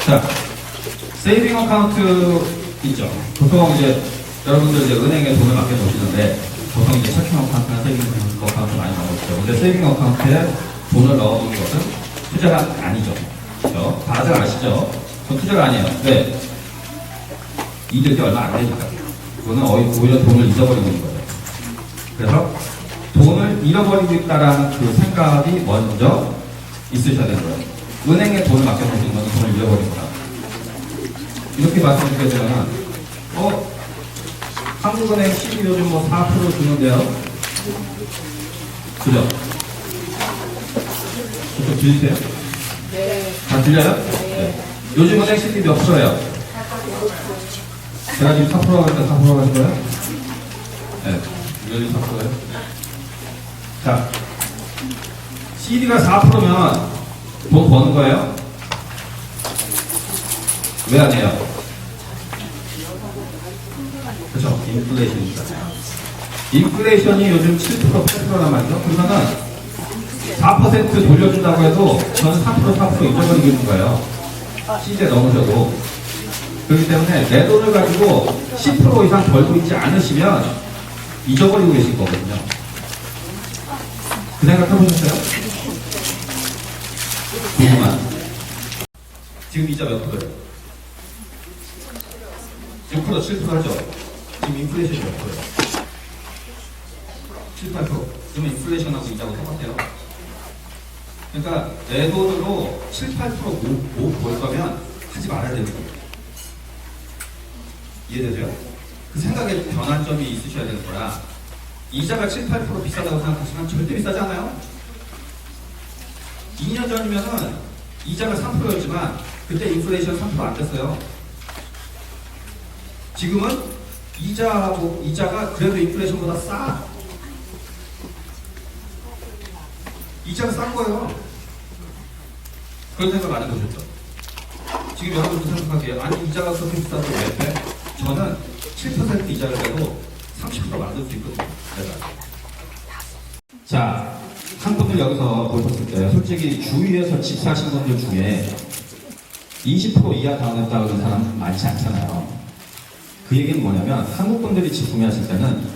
자, 세이빙 어카운트 있죠. 보통 이제 여러분들 이제 은행에 돈을 맡겨 놓으시는데 보통 이제 체킹 어카운트나 세이빙 어카운트 많이 나오죠. 근데 세이빙 어카운트에 돈을 넣어두는 것은 투자가 아니죠. 그렇죠? 다들 아시죠? 그건 투자가 아니에요. 왜? 이득이 얼마 안 되니까. 그거는 오히려 돈을 잊어버리는 거예요. 그래서 돈을 잃어버리고 있다라는 그 생각이 먼저 있으셔야 되는 거예요. 은행에 돈을 맡겨놓으신 거는 돈을 잃어버린 거다. 이렇게 말씀드리게 되면, 한국은행 CD 요즘 뭐 4% 주는데요? 그죠? 좀 들리세요? 네. 다 들려요? 네. 요즘 은행 CD 몇 프로예요? 제가 지금 4%라고 했는데 4%라고 하신 거예요? 네. 요즘 4%예요? 자, CD가 4%면 돈 버는 거예요? 왜 안 해요? 그렇죠. 인플레이션이니까. 인플레이션이 요즘 7% 8%란 말이죠. 그러면은 4% 돌려준다고 해도 저는 3% 4% 잊어버리는 거예요. 시제 넘으셔도. 그렇기 때문에 내 돈을 가지고 10% 이상 벌고 있지 않으시면 잊어버리고 계실 거거든요. 그 생각 해보셨어요? 궁금한. 지금 이자 몇 프로예요? 6%, 7% 하죠? 지금 인플레이션이 몇 프로예요? 7, 8%. 그러면 인플레이션하고 이자하고 똑같아요. 그러니까 내 돈으로 7, 8% 못 벌 거면 하지 말아야 되는 거예요. 이해되세요? 그 생각에 변환점이 있으셔야 되는 거라. 이자가 7, 8% 비싸다고 생각하시면 절대 비싸지 않아요? 2년 전이면은 이자가 3%였지만 그때 인플레이션 3% 안 됐어요. 지금은 이자가 그래도 인플레이션보다 싸. 이자가 싼 거예요. 그런 생각 안 해보셨죠? 지금 여러분도 생각하기에 아니 이자가 그렇게 비싸도 왜 돼? 저는 7% 이자를 내고 30% 만들 수 있거든요. 내가. 자, 한 분들 여기서 보셨을 때 솔직히 주위에서 집 사신 분들 중에 20% 이하 다운했다는 사람 많지 않잖아요. 그 얘기는 뭐냐면 한국 분들이 집 구매하실 때는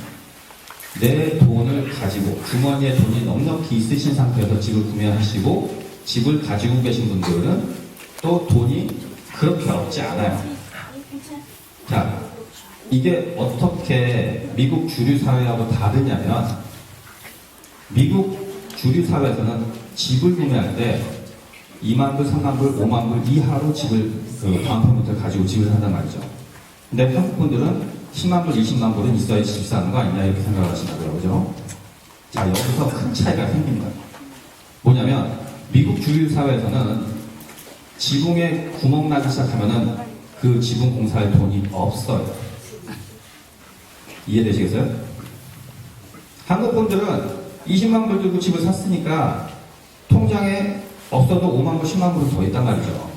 내 돈을 가지고 주머니에 돈이 넉넉히 있으신 상태에서 집을 구매하시고 집을 가지고 계신 분들은 또 돈이 그렇게 없지 않아요. 자, 이게 어떻게 미국 주류 사회하고 다르냐면 미국 주류 사회에서는 집을 구매할 때 2만 불, 3만 불, 5만 불 이하로 집을 다운페이먼트를 가지고 집을 산단 말이죠. 근데 한국 분들은 10만 불, 20만 불은 있어야 집 사는 거 아니냐 이렇게 생각을 하신다고요, 그죠? 자, 여기서 큰 차이가 생긴 거예요. 뭐냐면 미국 주류 사회에서는 지붕에 구멍 나기 시작하면은 그 지붕 공사할 돈이 없어요. 이해되시겠어요? 한국 분들은 20만 불 들고 집을 샀으니까 통장에 없어도 5만 불, 10만 불은 더 있단 말이죠.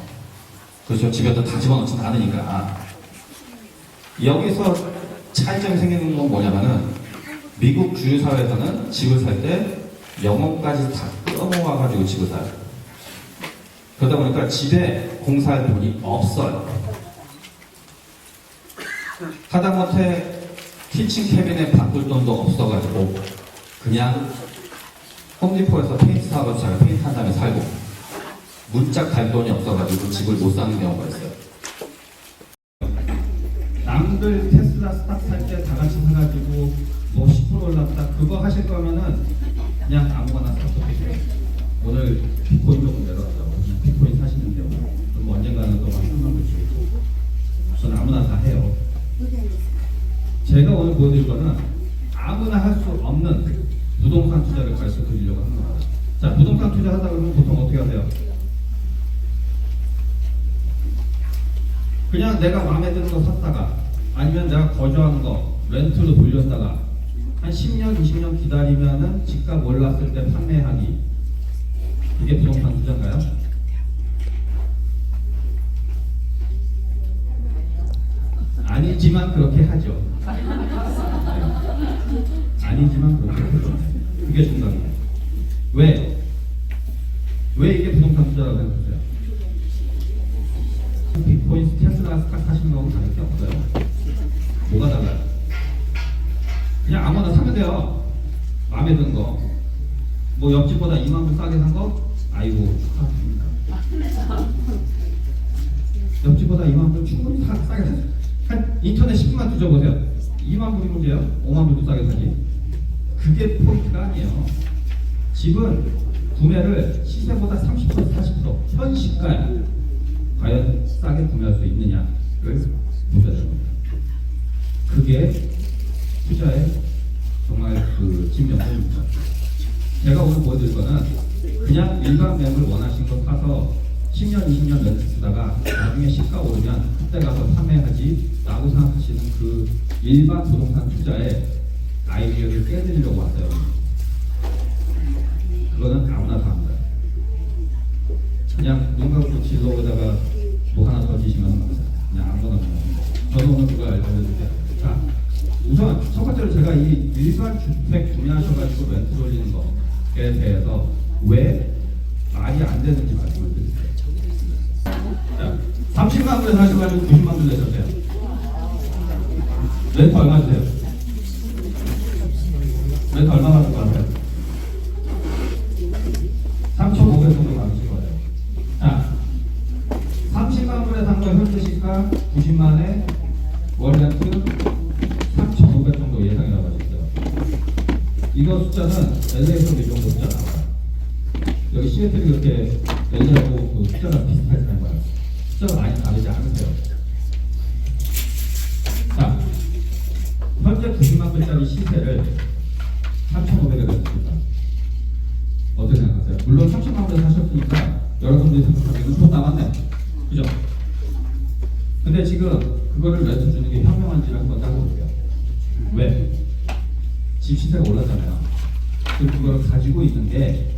그렇죠. 집에다 다 집어넣진 않으니까. 여기서 차이점이 생기는 건 뭐냐면은 미국 주류 사회에서는 집을 살 때 영업까지 다 끌어모아가지고 집을 사요. 그러다 보니까 집에 공사할 돈이 없어요. 하다못해 키친 캐빈에 바꿀 돈도 없어가지고 그냥 홈디포에서 페인트 사가지고 제가 페인트 한 다음에 살고 문짝 갈 돈이 없어가지고 집을 못 사는 경우가 있어요. 남들 테슬라 스탁 살 때 다 같이 사가지고 뭐 10% 올랐다 그거 하실 거면은 그냥 아무거나 사서 오늘 비트코인 조금 내려왔다고 그냥 비트코인 사시는데요. 그럼 언젠가는 또 3만 불 주고 저는 아무나 다 해요. 제가 오늘 보여드릴 거는 아무나 할 수 없는 부동산 투자를 가르쳐 드리려고 합니다. 자, 부동산 투자 하다 그러면 보통 어떻게 하세요? 그냥 내가 마음에 드는 거 샀다가 아니면 내가 거주하는 거 렌트로 돌렸다가 한 10년, 20년 기다리면은 집값 올랐을 때 판매하기. 이게 부동산 투자인가요? 아니지만 그렇게 하죠. 네. 아니지만 그렇게 하죠. 그게 중간이에요. 왜? 왜 이게 부동산 투자라고 생각하세요? 비트코인 테슬라 사시는 거하고 다를 게 없어요. 뭐가 달라요? 그냥 아무나 사면 돼요. 마음에 드는 거. 뭐 옆집보다 2만 불 싸게 산 거? 아이고 축하합니다. 옆집보다 2만 불 충분히 싸게 샀어요. 한 인터넷 10분만 뒤져보세요. 2만 불이 문제예요? 5만 불도 싸게 사지. 그게 포인트가 아니에요. 집은 구매를 시세보다 30% 40% 현시가에 과연 싸게 구매할 수 있느냐를 보셔야 됩니다. 그게 투자의 정말 그 진정성입니다. 제가 오늘 보여드릴 거는 그냥 일반 매물 원하신 거 사서 10년, 20년 렌트 쓰다가 나중에 시가 오르면 그때 가서 판매하지 라고 생각하시는 그 일반 부동산 투자의 아이디어를 깨드리려고 왔어요. 그거는 아무나 다 합니다. 그냥 눈 감고 진로에다가 뭐 하나 더 지시면 그냥 아무거나 보면 저도 오늘 그걸 알려드릴게요. 자, 우선 첫 번째로 제가 이 일반 주택 구매하셔가지고 렌트 돌리는 거에 대해서 왜 말이 안 되는지 말씀을 드릴게요. 자, 30만 불에 사셔가지고 90만 불 내셨어요. 렌트 얼마 주세요? 렌트 얼마 받을 것 같아요? 3,500 정도 받으실 거예요. 자, 30만 불에 산 거 현재 시가 90만에 월 렌트 3,500 정도 예상이라고 하셨어요. 이거 숫자는 LA에서도 이 정도 숫자 나와요. 여기 시애틀이 그렇게 LA하고 그 숫자가 비슷하지는 거예요. 숫자가 많이 다르지 않으세요. 자, 현재 90만 불짜리 시세를 3,500에 냈습니다. 어떻게 생각하세요? 물론 30만 불에 사셨으니까 여러분들이 생각하기에는 돈 남았네. 그죠? 근데 지금 그거를 렌트 주는 게 현명한지를 한번 따져볼게요. 왜? 집 시세가 올랐잖아요. 그걸 가지고 있는 게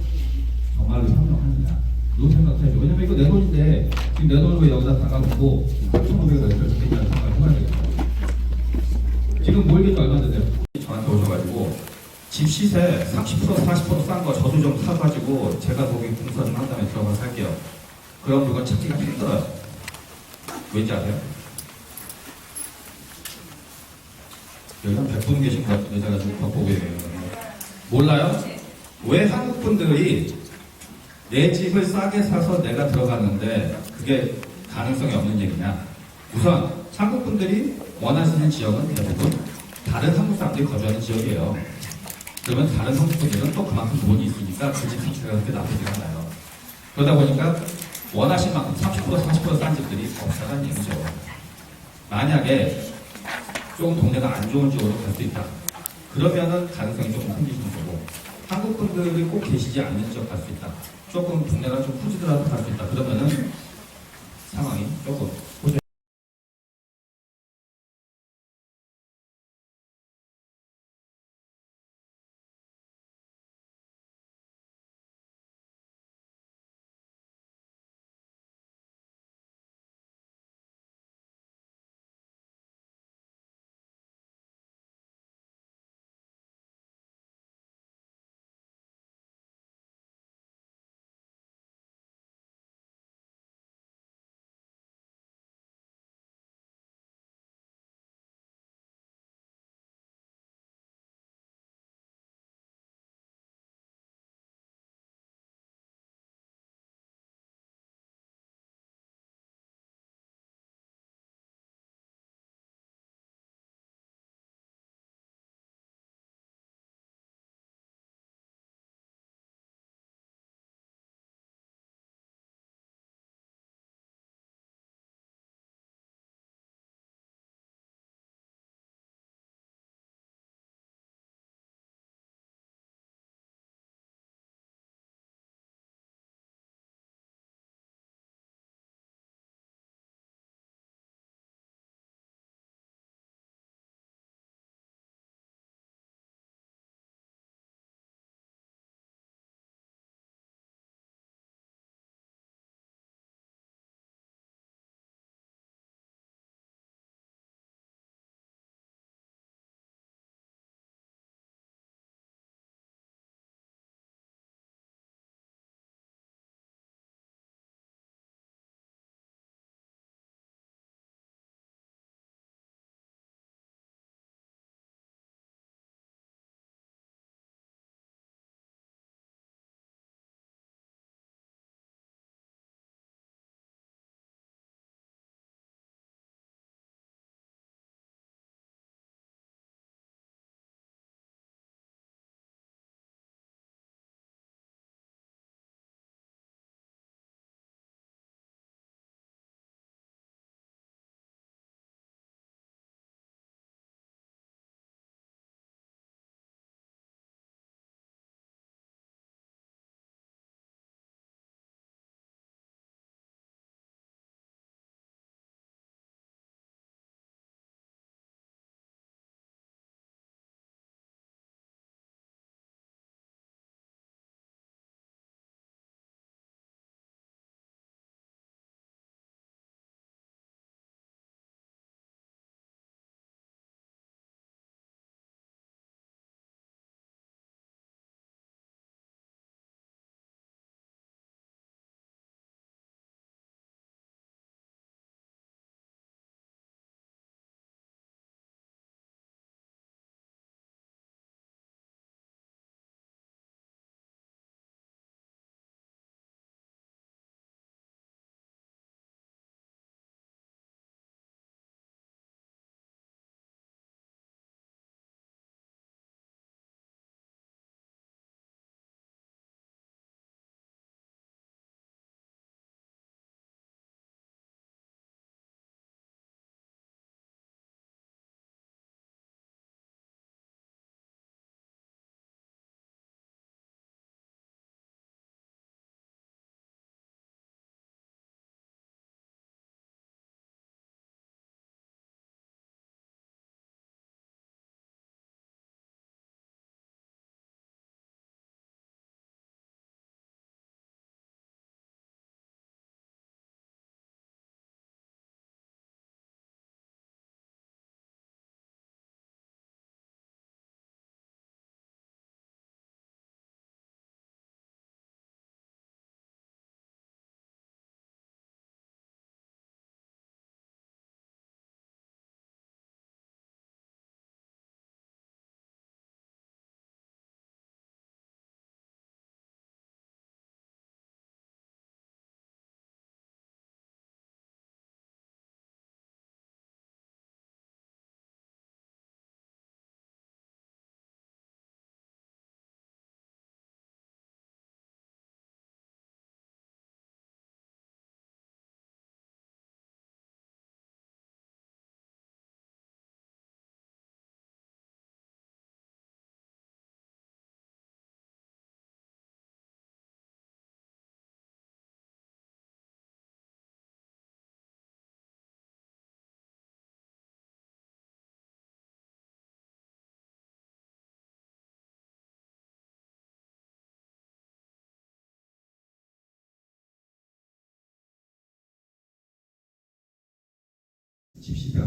정말로 현명하느냐? 로 생각해야죠. 왜냐면 이거 내 돈인데 지금 내 돈을 왜 여기다 다가놓고 3,500을 렌트를 주겠다는 생각을 해봐야 되겠죠. 지금 몰기지 얼마 되세요? 저한테 오셔가지고 집 시세 30% 40% 싼 거 저도 좀 사가지고 제가 거기 공사 좀 한 다음에 들어가서 살게요. 그런 물건 찾기가 힘들어요. 왠지 아세요? 여기 한 100분 계신 것 같은데 제가 좀 겉보고 있네요. 몰라요? 왜 한국 분들이 내 집을 싸게 사서 내가 들어갔는데 그게 가능성이 없는 얘기냐? 우선 한국 분들이 원하시는 지역은 대부분 다른 한국 사람들이 거주하는 지역이에요. 그러면 다른 한국 분들은 또 그만큼 돈이 있으니까 그 집 자체가 그렇게 나쁘지가 않아요. 그러다 보니까 원하신 만큼 30% 40%싼 집들이 없다는 얘기죠. 만약에 조금 동네가 안 좋은 지역으로 갈 수 있다. 그러면은 가능성이 조금 생기시는 거고, 한국 분들이 꼭 계시지 않는 지역 갈 수 있다. 조금 동네가 좀 후지더라도 갈 수 있다. 그러면은 상황이 조금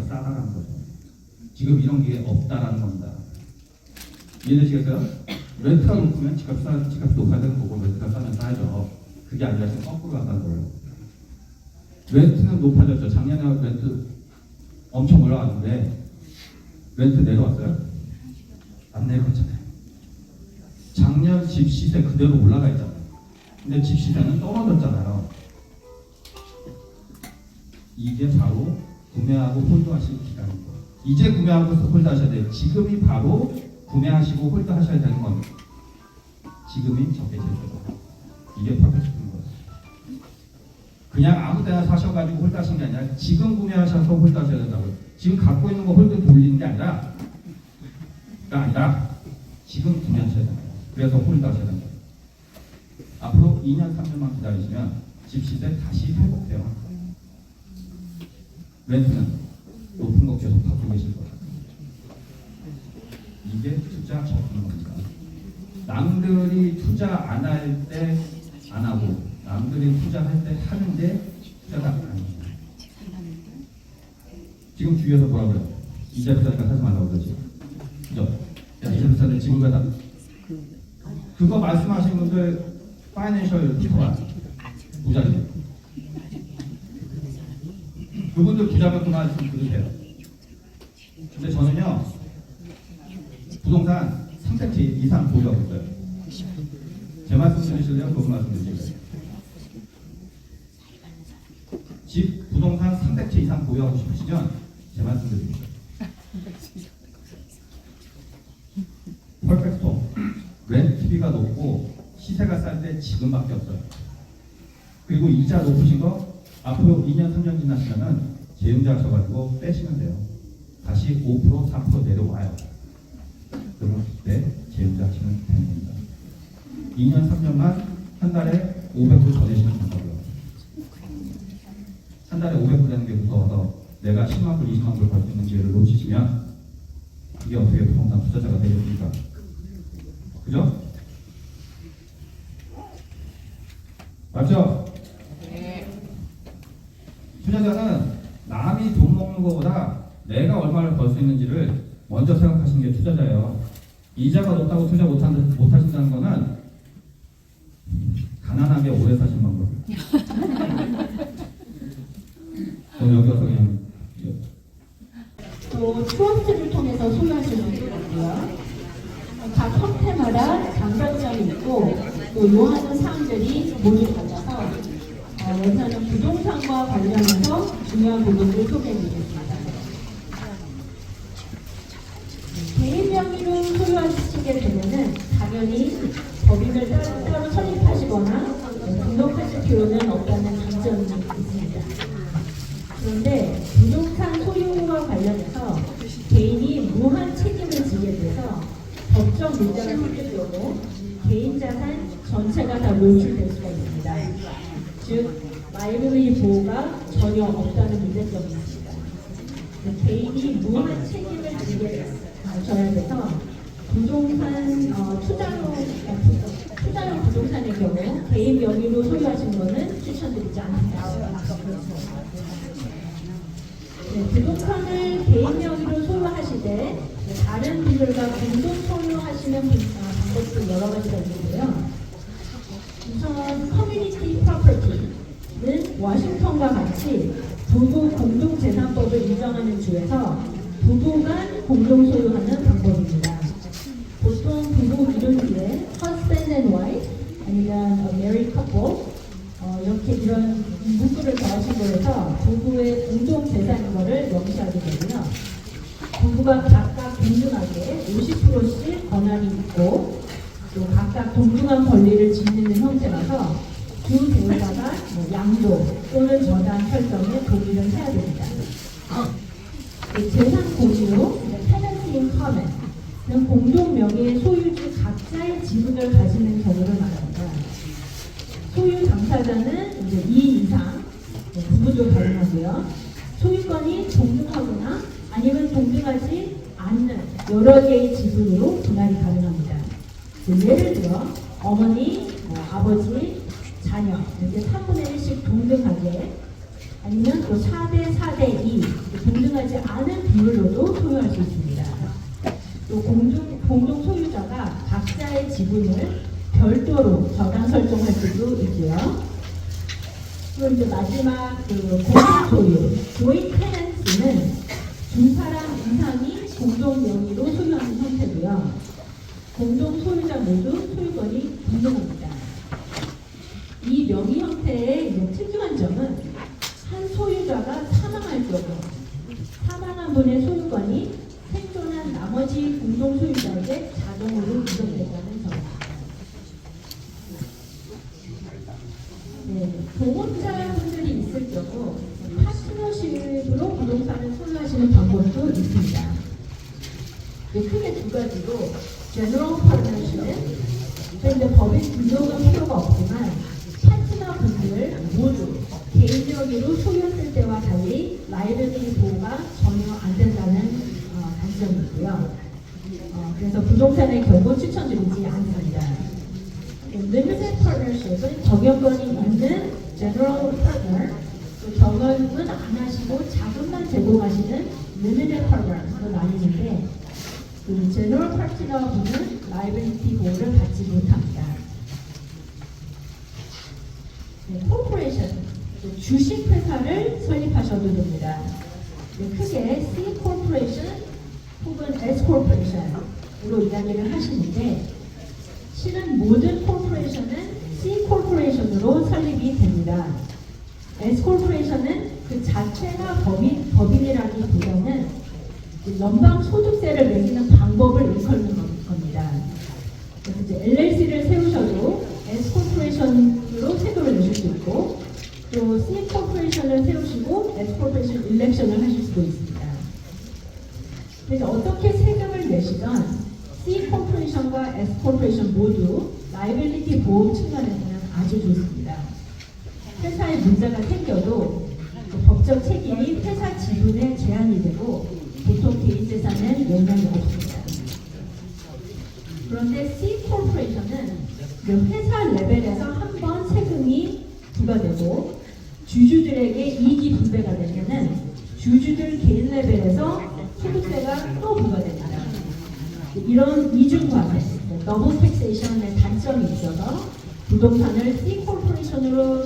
값보다 싸다라는 거죠. 지금 이런 게 없다라는 겁니다. 이해되시겠어요? 렌트가 높으면 집값이 높아야 되는 거고 렌트가 싸면 싸야죠. 그게 아니라 지금 거꾸로 간다는 거예요. 렌트는 높아졌죠. 작년에 렌트 엄청 올라갔는데 렌트 내려왔어요? 안 내려왔잖아요. 작년 집 시세 그대로 올라가 있잖아요. 근데 집 시세는 떨어졌잖아요. 이게 바로 구매하고 홀드하실 기간이고, 이제 구매하고 홀드하셔야 돼요. 지금이 바로 구매하시고 홀드하셔야 되는 겁니다. 지금이 적게 제조죠. 이게 퍼펙트인 거예요. 그냥 아무 때나 사셔가지고 홀드하신 게 아니라 지금 구매하셔서 홀드하셔야 된다고요. 지금 갖고 있는 거 홀드 돌리는 게 아니라 지금 구매하셔야 된다. 그래서 홀드하셔야 된다. 앞으로 2년, 3년만 기다리시면 집 시세 다시 회복돼요. 렌트는 높은 거 계속 받고 계실 거예요. 이게 투자 적은 겁니다. 남들이 투자 안 할 때 안 하고 남들이 투자할 때 하는데 투자가 아닙니다. 지금 주위에서 뭐라 그래요? 이자 비싸니까 사지 말라고 그러지. 그죠? 야, 이자 비싸네 지금 가다. 그거 말씀하신 분들 파이낸셜 피터가 부자죠. 그분들 부자면 그 말씀 들으세요. 근데 저는요 부동산 3cm 이상 보유하고 있어요. 제 말씀 들으실래요? 그분 말씀 들으실래요? 집 부동산 300채 이상 보유하고 싶으시면 제 말씀 드립니다. 퍼펙토 렌트비가 높고 시세가 쌀 때 지금밖에 없어요. 그리고 이자 높으신 거 앞으로 2년 3년 지나시면은 재융자 하셔가지고 빼시면 돼요. 다시 5% 4% 내려와요. 그러면 그때 재융자 하시면 되는 겁니다. 2년 3년만 한 달에 500불 더 내시면 된다고요. 한 달에 500불 내는 게 무서워서 내가 10만 불, 20만 불 벌 수 있는 기회를 놓치시면 이게 어떻게 부동산 투자자가 되겠습니까? 그죠? 맞죠? 네. 투자자는 남이 돈 먹는 것보다 내가 얼마를 벌 수 있는지를 먼저 생각하시는 게 투자자예요. 이자가 높다고 투자 못하신다는 거는 가난하게 오래 사신 방법. 여기 와서 그냥 또 트러스트를 통해서 소유하시는 분들 있고요. 각 형태마다 장단점이 있고 또 요하는 사항들이 모두 달라서 여기서는 부동산과 관련해서 중요한 부분을 소개해드리겠습니다. 개인 명의로 소유하시게 되면은 당연히 법인을 따로 설립하시거나 등록하실 필요는 없다는 장점이 있습니다. 그런데 부동산 소유와 관련해서 개인이 무한 책임을 지게 돼서 법적 문제가 생길 경우 개인 자산 전체가 다 노출될 수가 있습니다. 즉 마이너리 보호가 전혀 없다는 문제점이 있습니다. 개인이 무한 책임을 지게 져야 돼서 부동산 투자용 부동산의 경우 개인 명의로 소유하신 거는 추천드리지 않습니다. 네, 부동산을 개인 명의로 소유하실 때 다른 분들과 공동 소유하시는 방법도 여러 가지가 있는데요. 우선 커뮤니티 프로퍼티는 워싱턴과 같이 부부 공동재산법을 인정하는 주에서 부부 간 공동 소유하는 방법입니다. 보통 부부 이름 뒤에 husband and wife 아니면 married couple 이렇게 이런 문구를 더하신 거에서 부부의 공동 재산인 것을 명시하게 되고요. 부부가 각각 동등하게 50%씩 권한이 있고 또 각각 동등한 권리를 지니는 형태라서 두 배우자가 양도 또는 저당 설정에 동의를 해야 됩니다. 재산 공유, tenancy in common, 공동 명의의 소유주 각자의 지분을 가지는 경우를 말합니다. 소유 당사자는 이제 2 이상, 부부도 가능하고요. 소유권이 동등하거나 아니면 동등하지 않는 여러 개의 지분으로 분할이 가능합니다. 예를 들어 어머니, 아버지, 자녀 이렇게 3분의 1씩 동등하게 아니면 또 4대 4대 2 동등하지 않은 비율로도 소유할 수 있습니다. 또 공동 소유자가 각자의 지분을 별도로 저당 설정할 수도 있고요. 그리고 이제 마지막 공동 소유, 조인 테넌스는 두 사람 이상이 공동 명의로 소유하는 형태고요. 공동 소유자 모두 소유권이 동등합니다. 이 명의 형태의 이제 특유한 점은 한 소유자가 사망할 경우 사망한 분의 소유권이 생존한 나머지 공동 소유자에게 자동으로 이전된다는 점입니다. 네, 동업자분들이 있을 경우 파트너십으로 부동산을 소유하시는 방법도 있습니다. 네, 크게 두 가지로 제너럴 파트너십은 이제 법인 등록은 필요가 없지만 파트너 분들 모두 개인 명의로 소유했을 때와 달리 라이abili티 보호가 전혀 안 된다는 단점이 있고요. 그래서 부동산의 경우 추천드리지 않습니다. Limited Partnership은 적용권이 있는 General Partner, 경험은 안 하시고 자금만 제공하시는 Limited Partner로 나뉘는데 그 General Partner분은 Liability 보호를 받지 못합니다. 네, Corporation, 주식회사를 설립하셔도 됩니다. 네, 크게 C Corporation 혹은 S Corporation으로 이야기를 하시는데 실은 모든 코퍼레이션은 C 코퍼레이션으로 설립이 됩니다. S 코퍼레이션은 그 자체가 법인이라기보다는 연방 소득세를 매기는 방법을 일컫는 겁니다. 그래서 이제 LLC를 세우셔도 S 코퍼레이션으로 세금을 내실 수 있고 또 C 코퍼레이션을 세우시고 S 코퍼레이션 일렉션을 하실 수도 있습니다. 그래서 어떻게 세금을 내시던 C 코퍼레이션과 S 코퍼레이션 모두 라이빌리티 보호 측면에서는 아주 좋습니다. 회사에 문제가 생겨도 법적 책임이 회사 지분에 제한이 되고 보통 개인 재산엔 영향이 없습니다. 그런데 C 코퍼레이션은 회사 레벨에서 한 번 세금이 부과되고 주주들에게 이익이 분배가 되면은 주주들 개인 레벨에서 소득세가 또 부과됩니다. 이런 이중과세, 더블 텍세이션의 단점이 있어서 부동산을 C 코퍼레이션으로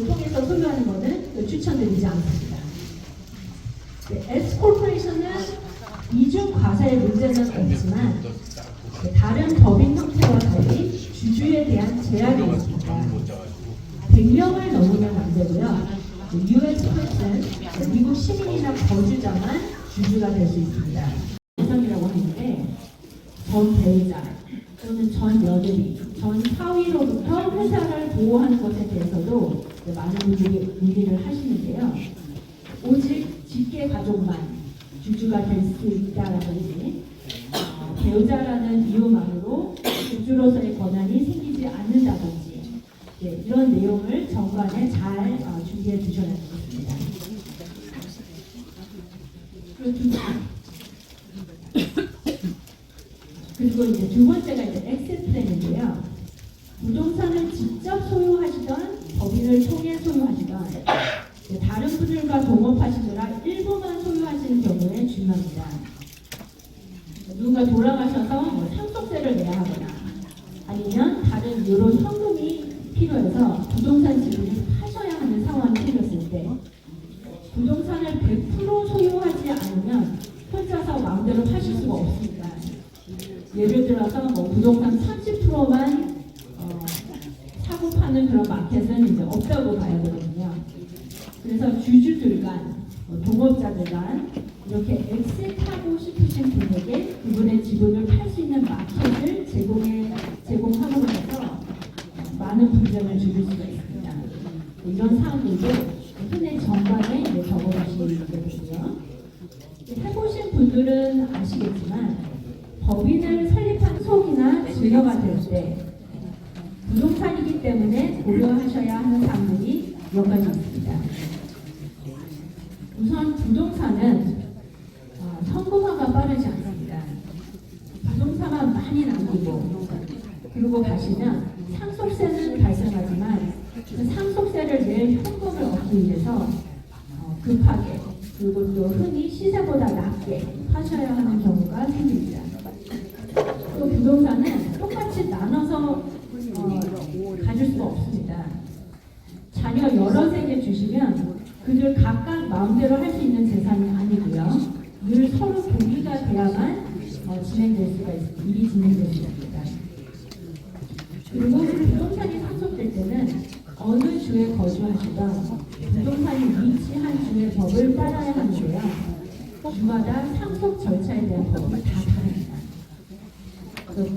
통해서 소유하는 것은 추천드리지 않습니다. S 코퍼레이션은 이중과세의 문제는 없지만 다른 법인 형태와 달리 주주에 대한 제한이 있습니다. 100명을 넘으면 안 되고요. US person, 미국 시민이나 거주자만 주주가 될 수 있습니다. 대상이라고 하는데 전 배우자 또는 전 여들이 전 사위로부터 회사를 보호하는 것에 대해서도 많은 분들이 문의를 하시는데요. 오직 직계 가족만 주주가 될 수 있다라든지 배우자라는 이유만으로 주주로서의 권한이 생기지 않는다든지 이런 내용을 정관에 잘 준비해 주셔야 되겠습니다. 그리고 이제 두 번째가 이제 엑시트 플랜인데요. 부동산을 직접 소유하시던 법인을 통해 소유하시던 다른 분들과 동업하시느라 일부만 소유하시는 경우에 중요합니다. 누군가 돌아가셔서 상속세를 내야 하거나 아니면 다른 이유로 현금이 필요해서 부동산 지분을 파셔야 하는 상황이 생겼을 때 부동산을 100% 소유하지 않으면 혼자서 마음대로 파실 수가 없습니다. 예를 들어서 부동산 30%만 사고 파는 그런 마켓은 이제 없다고 봐야 되거든요. 그래서 주주들 간, 동업자들 간 이렇게 엑시트하고 싶으신 분에게 그분의 지분을 팔 수 있는 마켓을 제공함으로 해서 많은 분쟁을 줄일 수가 있습니다. 이런 사항들도 흔히 정관에 적어주시면 되고요. 해보신 분들은 아시겠지만 법인을 설립한 속이나 증여가 될 때 부동산이기 때문에 고려하셔야 하는 사항들이 몇 가지 있습니다. 우선 부동산은 현금화가 빠르지 않습니다. 부동산만 많이 남기고 그리고 가시면 상속세는 발생하지만 그 상속세를 낼 현금을 얻기 위해서 급하게 그리고 또 흔히 시세보다 낮게 하셔야 하는 경우가 생깁니다. 또 부동산은 똑같이 나눠서 가질 수가 없습니다. 자녀 여러 세계 주시면 그들 각각 마음대로 할 수 있는 재산이 아니고요. 늘 서로 동의가 돼야만 진행될 수가 있습니다. 일이 진행될 수 있습니다. 그리고 부동산이 상속될 때는 어느 주에 거주하시던 부동산이 위치한 주의 법을 따라야 하는데요. 주마다 상속 절차에 대한 법이 다 다릅니다.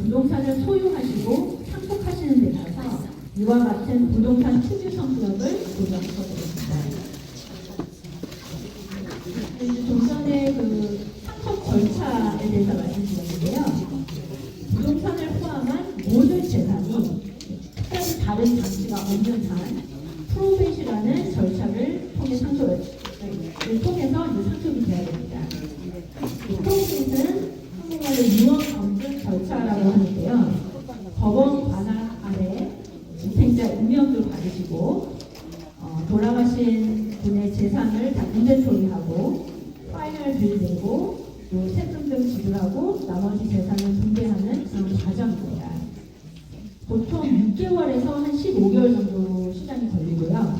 부동산을 소유하시고 상속하시는 데 있어서 이와 같은 부동산 투기 성격을 보장해드립니다. 좀 전에 그 상속 절차에 대해서 말씀드렸는데요. 부동산을 포함한 모든 재산이 특별히 다른 장치가 없는 한 프로베이시라는 절차를 통해 상속을 통해서 이제 상속이 돼야 됩니다. 프로베이시는 한국말로 유언 검증 절차라고 하는데요. 법원 관할 아래 집행자 임명도 받으시고 돌아가신 분의 재산을 다 인벤토리하고 파일을 들이대고 또 세금 등 지불하고 나머지 재산을 분배하는 그런 과정입니다. 보통 6개월에서 한 15개월 정도 시간이 걸리고요.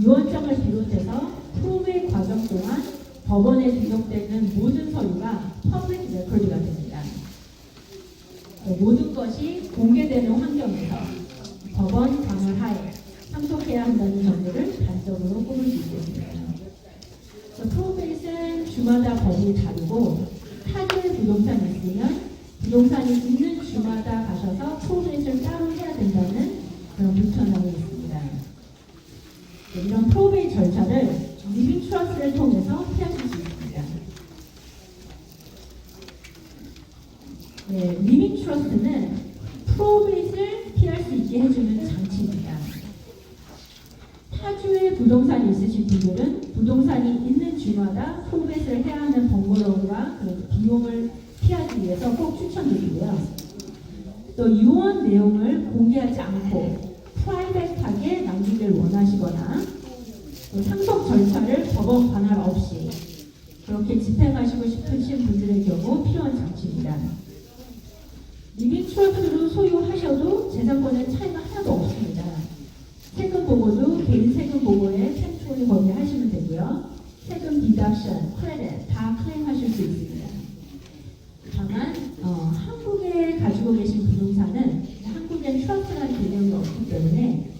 유언장을 비롯해서 프로베이 과정 동안 법원에 등록되는 모든 서류가 퍼블릭 레코드가 됩니다. 모든 것이 공개되는 환경에서 법원 관할 하에 상속해야 한다는 점들을 단적으로 꼽을 수 있겠습니다. 프로베이는 주마다 법이 다르고 타주의 부동산이 있으면 부동산이 있는 주마다 가셔서 프로베이를 따로 해야 된다는 그런 불편함이 있습니다. 이런 프로베이 절차를 리빙 트러스트를 통해서 피하실 수 있습니다. 네, 리빙 트러스트는 프로베이를 피할 수 있게 해주는 장치입니다. 타주의 부동산이 있으신 분들은 부동산이 있는 주마다 프로베이를 해야 하는 번거로움과 비용을 피하기 위해서 꼭 추천드리고요. 또 유언 내용을 공개하지 않고 프라이빗하게 남기길 원하시거나 또 상속 절차를 법원 관할 없이 그렇게 집행하시고 싶으신 분들의 경우 필요한 장치입니다. 리빙 트러스트로 소유하셔도 재산권의 차이가 하나도 없습니다. 세금 보고도 개인 세금 보고에 템포를 범위하시면 되고요. 세금 디덕션, 크레딧 다 클레임하실 수 있습니다. 다만 한국에 가지고 계신 부동산은 한국엔 트러스트라는 개념이 없기 때문에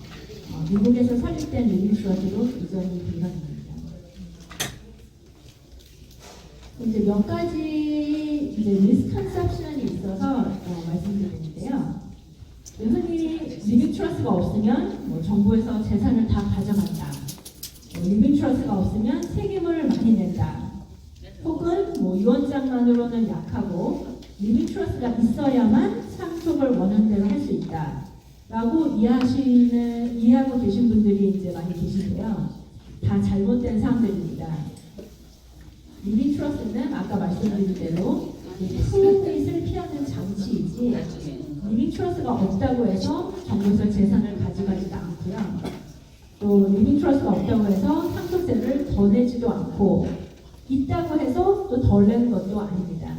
미국에서 설립된 리빙 트러스트로 이전이 불가능합니다. 이제 몇 가지 미스컨셉션이 있어서 말씀드리는데요. 흔히 리빙 트러스트가 없으면 정부에서 재산을 다 가져간다. 리빙 트러스트가 없으면 세금을 많이 낸다. 혹은 유언장만으로는 약하고 리빙 트러스트가 있어야만 상속을 원하는 대로 할 수 있다. 라고 이해하고 계신 분들이 이제 많이 계신데요. 다 잘못된 사항들입니다. 리빙 트러스트는 아까 말씀드린 대로 프로베이스를 피하는 장치이지 리빙 트러스트가 없다고 해서 정부에서 재산을 가져가지도 않고요. 또 리빙 트러스트가 없다고 해서 상속세를 더 내지도 않고 있다고 해서 또 덜 내는 것도 아닙니다.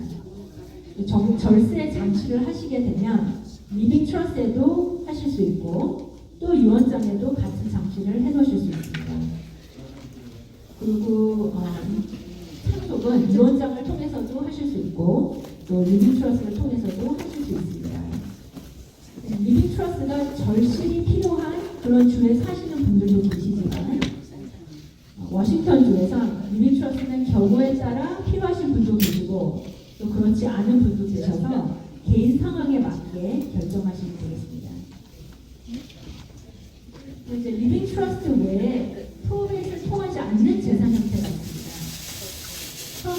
절세 장치를 하시게 되면 리빙 트러스트에도 하실 수 있고 또 유언장에도 같은 장치를 해놓으실 수 있습니다. 그리고 상속은 유언장을 통해서도 하실 수 있고 또 리빙 트러스트를 통해서도 하실 수 있습니다. 리빙 트러스트가 절실히 필요한 그런 주에 사시는 분들도 계시지만 워싱턴 주에서 리빙 트러스트는 경우에 따라 필요하신 분도 계시고 또 그렇지 않은 분도 계셔서 개인 상황에 맞게 결정하시면 되겠습니다. 이제 리빙 트러스트 외에